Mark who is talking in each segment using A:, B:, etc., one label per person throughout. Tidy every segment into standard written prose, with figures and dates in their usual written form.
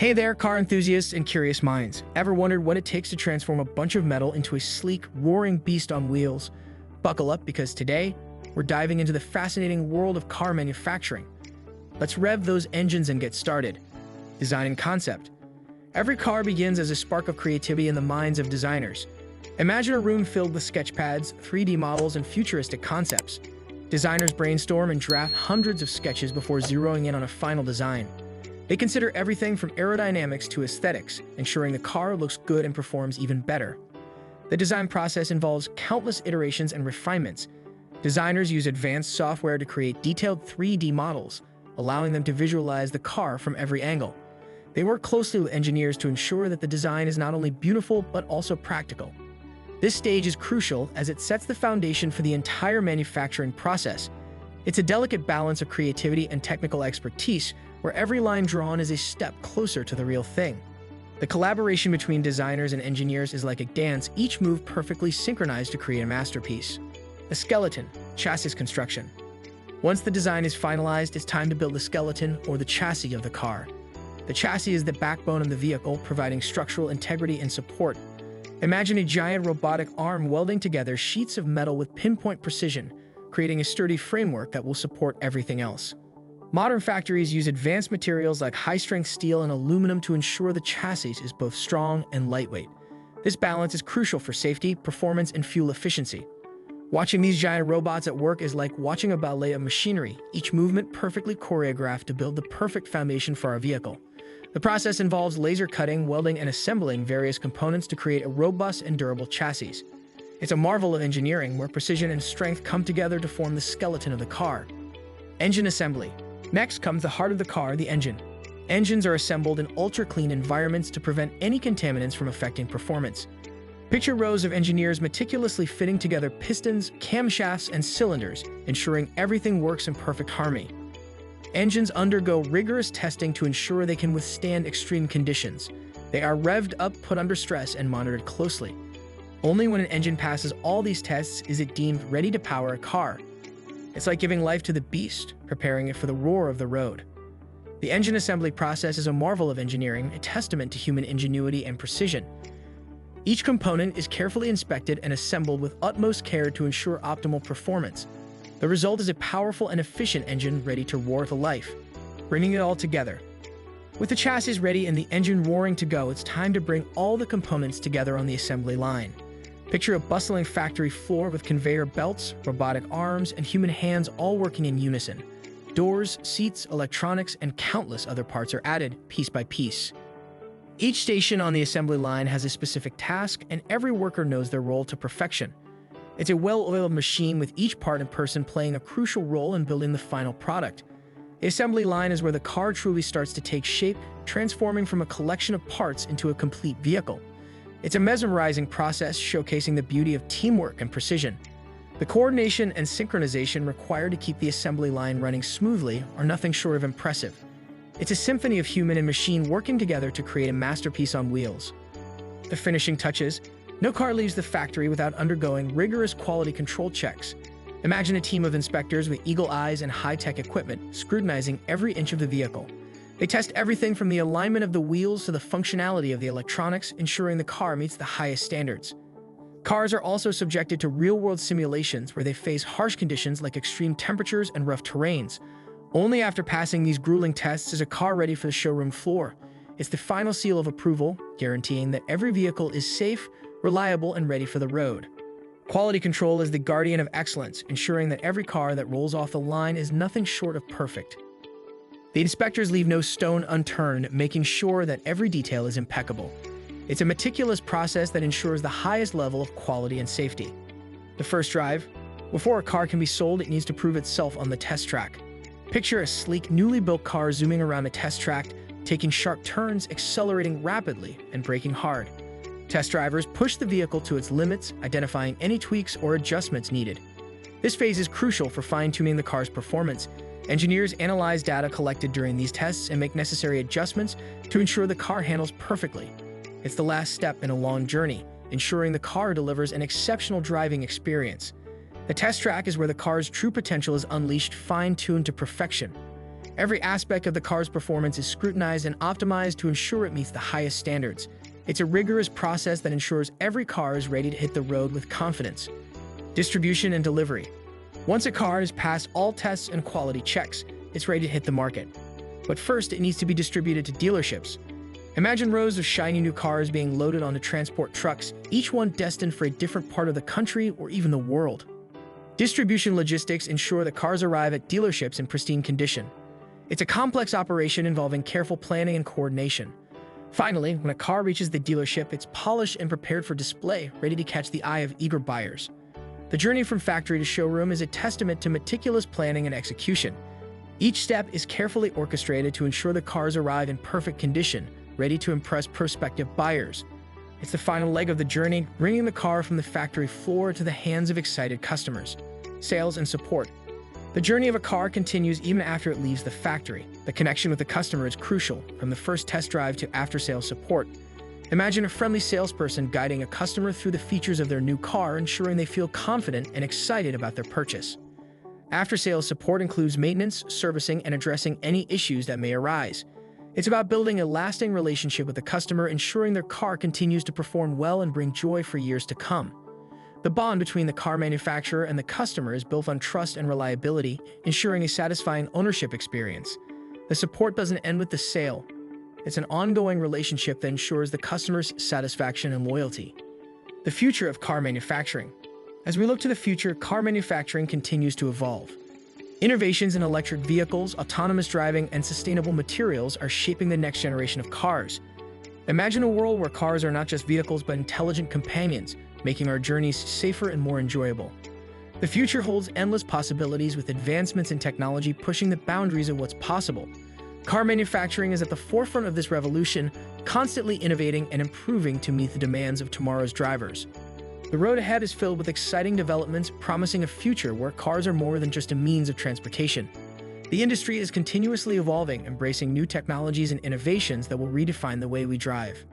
A: Hey there, car enthusiasts and curious minds. Ever wondered what it takes to transform a bunch of metal into a sleek, roaring beast on wheels? Buckle up because today, we're diving into the fascinating world of car manufacturing. Let's rev those engines and get started. Design and concept. Every car begins as a spark of creativity in the minds of designers. Imagine a room filled with sketch pads, 3D models, and futuristic concepts. Designers brainstorm and draft hundreds of sketches before zeroing in on a final design. They consider everything from aerodynamics to aesthetics, ensuring the car looks good and performs even better. The design process involves countless iterations and refinements. Designers use advanced software to create detailed 3D models, allowing them to visualize the car from every angle. They work closely with engineers to ensure that the design is not only beautiful but also practical. This stage is crucial as it sets the foundation for the entire manufacturing process. It's a delicate balance of creativity and technical expertise, where every line drawn is a step closer to the real thing. The collaboration between designers and engineers is like a dance, each move perfectly synchronized to create a masterpiece. The skeleton, chassis construction. Once the design is finalized, it's time to build the skeleton or the chassis of the car. The chassis is the backbone of the vehicle, providing structural integrity and support. Imagine a giant robotic arm welding together sheets of metal with pinpoint precision, creating a sturdy framework that will support everything else. Modern factories use advanced materials like high-strength steel and aluminum to ensure the chassis is both strong and lightweight. This balance is crucial for safety, performance, and fuel efficiency. Watching these giant robots at work is like watching a ballet of machinery, each movement perfectly choreographed to build the perfect foundation for our vehicle. The process involves laser cutting, welding, and assembling various components to create a robust and durable chassis. It's a marvel of engineering where precision and strength come together to form the skeleton of the car. Engine assembly. Next comes the heart of the car, the engine. Engines are assembled in ultra-clean environments to prevent any contaminants from affecting performance. Picture rows of engineers meticulously fitting together pistons, camshafts, and cylinders, ensuring everything works in perfect harmony. Engines undergo rigorous testing to ensure they can withstand extreme conditions. They are revved up, put under stress, and monitored closely. Only when an engine passes all these tests is it deemed ready to power a car. It's like giving life to the beast, preparing it for the roar of the road. The engine assembly process is a marvel of engineering, a testament to human ingenuity and precision. Each component is carefully inspected and assembled with utmost care to ensure optimal performance. The result is a powerful and efficient engine ready to roar to life. Bringing it all together. With the chassis ready and the engine roaring to go, it's time to bring all the components together on the assembly line. Picture a bustling factory floor with conveyor belts, robotic arms, and human hands all working in unison. Doors, seats, electronics, and countless other parts are added piece by piece. Each station on the assembly line has a specific task, and every worker knows their role to perfection. It's a well-oiled machine with each part and person playing a crucial role in building the final product. The assembly line is where the car truly starts to take shape, transforming from a collection of parts into a complete vehicle. It's a mesmerizing process showcasing the beauty of teamwork and precision. The coordination and synchronization required to keep the assembly line running smoothly are nothing short of impressive. It's a symphony of human and machine working together to create a masterpiece on wheels. The finishing touches. No car leaves the factory without undergoing rigorous quality control checks. Imagine a team of inspectors with eagle eyes and high-tech equipment scrutinizing every inch of the vehicle. They test everything from the alignment of the wheels to the functionality of the electronics, ensuring the car meets the highest standards. Cars are also subjected to real-world simulations where they face harsh conditions like extreme temperatures and rough terrains. Only after passing these grueling tests is a car ready for the showroom floor. It's the final seal of approval, guaranteeing that every vehicle is safe, reliable, and ready for the road. Quality control is the guardian of excellence, ensuring that every car that rolls off the line is nothing short of perfect. The inspectors leave no stone unturned, making sure that every detail is impeccable. It's a meticulous process that ensures the highest level of quality and safety. The first drive. Before a car can be sold, it needs to prove itself on the test track. Picture a sleek, newly built car zooming around the test track, taking sharp turns, accelerating rapidly, and braking hard. Test drivers push the vehicle to its limits, identifying any tweaks or adjustments needed. This phase is crucial for fine-tuning the car's performance. Engineers analyze data collected during these tests and make necessary adjustments to ensure the car handles perfectly. It's the last step in a long journey, ensuring the car delivers an exceptional driving experience. The test track is where the car's true potential is unleashed, fine-tuned to perfection. Every aspect of the car's performance is scrutinized and optimized to ensure it meets the highest standards. It's a rigorous process that ensures every car is ready to hit the road with confidence. Distribution and delivery. Once a car has passed all tests and quality checks, it's ready to hit the market. But first, it needs to be distributed to dealerships. Imagine rows of shiny new cars being loaded onto transport trucks, each one destined for a different part of the country or even the world. Distribution logistics ensure that cars arrive at dealerships in pristine condition. It's a complex operation involving careful planning and coordination. Finally, when a car reaches the dealership, it's polished and prepared for display, ready to catch the eye of eager buyers. The journey from factory to showroom is a testament to meticulous planning and execution. Each step is carefully orchestrated to ensure the cars arrive in perfect condition, ready to impress prospective buyers. It's the final leg of the journey, bringing the car from the factory floor to the hands of excited customers. Sales and support. The journey of a car continues even after it leaves the factory. The connection with the customer is crucial, from the first test drive to after-sales support. Imagine a friendly salesperson guiding a customer through the features of their new car, ensuring they feel confident and excited about their purchase. After-sales support includes maintenance, servicing, and addressing any issues that may arise. It's about building a lasting relationship with the customer, ensuring their car continues to perform well and bring joy for years to come. The bond between the car manufacturer and the customer is built on trust and reliability, ensuring a satisfying ownership experience. The support doesn't end with the sale. It's an ongoing relationship that ensures the customer's satisfaction and loyalty. The future of car manufacturing. As we look to the future, car manufacturing continues to evolve. Innovations in electric vehicles, autonomous driving, and sustainable materials are shaping the next generation of cars. Imagine a world where cars are not just vehicles but intelligent companions, making our journeys safer and more enjoyable. The future holds endless possibilities, with advancements in technology pushing the boundaries of what's possible. Car manufacturing is at the forefront of this revolution, constantly innovating and improving to meet the demands of tomorrow's drivers. The road ahead is filled with exciting developments, promising a future where cars are more than just a means of transportation. The industry is continuously evolving, embracing new technologies and innovations that will redefine the way we drive.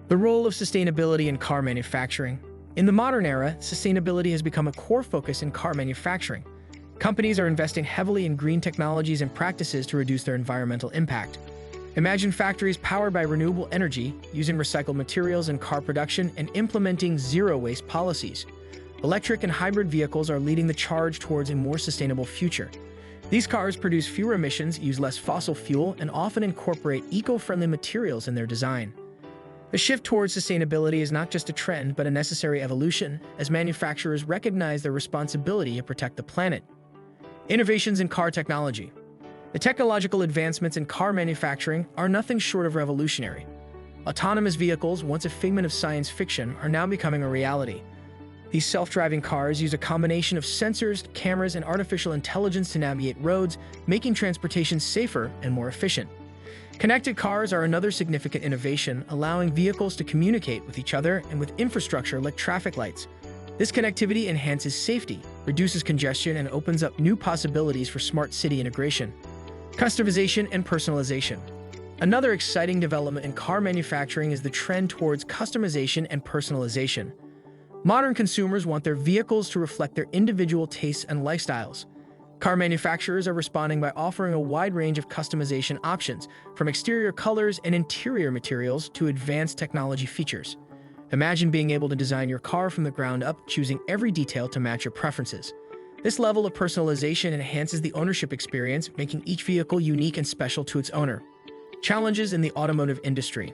A: The role of sustainability in car manufacturing. In the modern era, sustainability has become a core focus in car manufacturing. Companies are investing heavily in green technologies and practices to reduce their environmental impact. Imagine factories powered by renewable energy, using recycled materials in car production, and implementing zero-waste policies. Electric and hybrid vehicles are leading the charge towards a more sustainable future. These cars produce fewer emissions, use less fossil fuel, and often incorporate eco-friendly materials in their design. The shift towards sustainability is not just a trend, but a necessary evolution, as manufacturers recognize their responsibility to protect the planet. Innovations in car technology. The technological advancements in car manufacturing are nothing short of revolutionary. Autonomous vehicles, once a figment of science fiction, are now becoming a reality. These self-driving cars use a combination of sensors, cameras, and artificial intelligence to navigate roads, making transportation safer and more efficient. Connected cars are another significant innovation, allowing vehicles to communicate with each other and with infrastructure like traffic lights. This connectivity enhances safety, reduces congestion, and opens up new possibilities for smart city integration. Customization and personalization. Another exciting development in car manufacturing is the trend towards customization and personalization. Modern consumers want their vehicles to reflect their individual tastes and lifestyles. Car manufacturers are responding by offering a wide range of customization options, from exterior colors and interior materials to advanced technology features. Imagine being able to design your car from the ground up, choosing every detail to match your preferences. This level of personalization enhances the ownership experience, making each vehicle unique and special to its owner. Challenges in the automotive industry.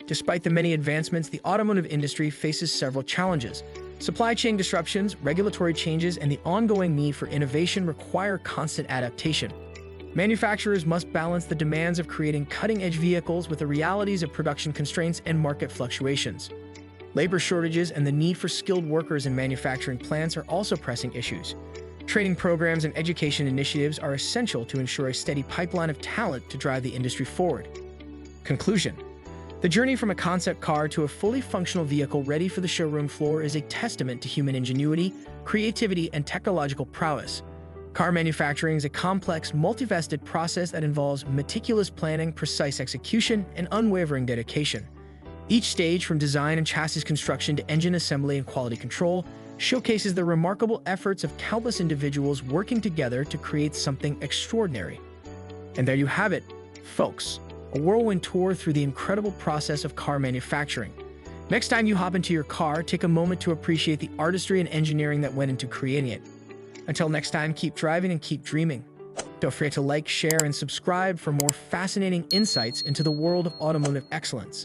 A: Despite the many advancements, the automotive industry faces several challenges. Supply chain disruptions, regulatory changes, and the ongoing need for innovation require constant adaptation. Manufacturers must balance the demands of creating cutting-edge vehicles with the realities of production constraints and market fluctuations. Labor shortages and the need for skilled workers in manufacturing plants are also pressing issues. Training programs and education initiatives are essential to ensure a steady pipeline of talent to drive the industry forward. Conclusion. The journey from a concept car to a fully functional vehicle ready for the showroom floor is a testament to human ingenuity, creativity, and technological prowess. Car manufacturing is a complex, multifaceted process that involves meticulous planning, precise execution, and unwavering dedication. Each stage, from design and chassis construction to engine assembly and quality control, showcases the remarkable efforts of countless individuals working together to create something extraordinary. And there you have it, folks. A whirlwind tour through the incredible process of car manufacturing. Next time you hop into your car, take a moment to appreciate the artistry and engineering that went into creating it. Until next time, keep driving and keep dreaming. Don't forget to like, share, and subscribe for more fascinating insights into the world of automotive excellence.